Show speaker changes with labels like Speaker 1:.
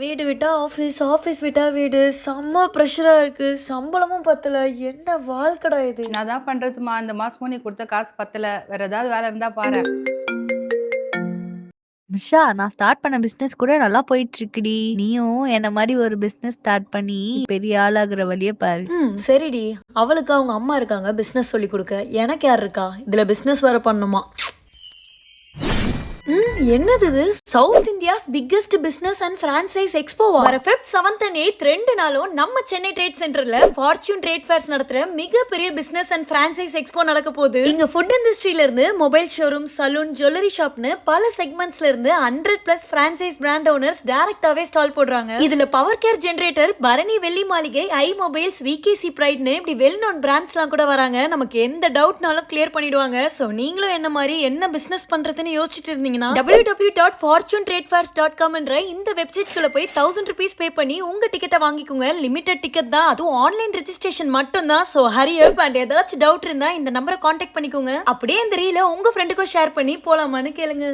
Speaker 1: வீடு விட்டா office, office விட்டா வீடு. செம்ம ப்ரெஷரா இருக்கு. சம்பளமும் பத்தல. என்ன வாழ்க்கடா இது?
Speaker 2: நான் தான் பண்றதுமா. இந்த மாசமும் நீ குடுத்த காசு பத்தல. வேற ஏதாவது வேலை இருந்தா பாரேன்.
Speaker 3: மிஷா, நான் ஸ்டார்ட் பண்ண பிசினஸ் கூட நல்லா போயிட்டு இருக்குடி. நீயும் என்ன மாதிரி ஒரு பிசினஸ் ஸ்டார்ட் பண்ணி பெரிய ஆளாகுற வழிய பாரு.
Speaker 1: சரிடி. அவளுக்கு அவங்க அம்மா இருக்காங்க பிசினஸ் சொல்லி கொடுக்க. எனக்கு யார் இருக்கா? இதுல பிசினஸ் வேற பண்ணுமா? என்னது இது? South India's biggest business and franchise expo வர Feb 7th and 8th 2 நாளும் நம்ம சென்னை ட்ரேட் சென்டர்ல ஃபார்ச்சூன் ட்ரேட் ஃபேர்ஸ் நடத்துற மிகப்பெரிய பிசினஸ் அண்ட் பிரான்சைஸ் எக்ஸ்போ நடக்க போகுது. இங்க ஃபுட் இண்டஸ்ட்ரியில இருந்து மொபைல் ஷோரூம், சலூன், ஜுவல்லரி ஷாப்னு பல செக்மெண்ட்ஸ்ல இருந்து 100+ பிரான்சைஸ் பிராண்ட் ஓனர்ஸ் டைரக்டாவே ஸ்டால் போடுறாங்க. இதுல பவர் கேர் ஜெனரேட்டர், பரணி வெள்ளி மாளிகை, ஐ மொபைல்ஸ், விகேசி பிரைட்னு இப்படி வெல் நோன் பிராண்ட்ஸ்லாம் கூட வராங்க. நமக்கு எந்த டவுட்னாலும் கிளியர் பண்ணிடுவாங்க. சோ நீங்களும் என்ன மாதிரி என்ன பிசினஸ் பண்றதுன்னு யோசிச்சுட்டு இருந்தீங்கன்னா www.fortunetradefairs.com என்ற இந்த வெப்சைட்குள்ள போய் 1000 rupees பே பண்ணி உங்க டிக்கெட்டை வாங்கிக்கோங்க. லிமிடெட் டிக்கெட் தான், அதுவும் ஆன்லைன் ரெஜிஸ்ட்ரேஷன் மட்டும் தான். So Hari up. அண்ட் ஏதாச்சும் டவுட் இருந்தா இந்த நம்பரை கான்டாக்ட் பண்ணிக்கோங்க. அப்படியே இந்த ரீல உங்க ஃப்ரெண்டுக்கும் ஷேர் பண்ணி போலாமான்னு கேளுங்க.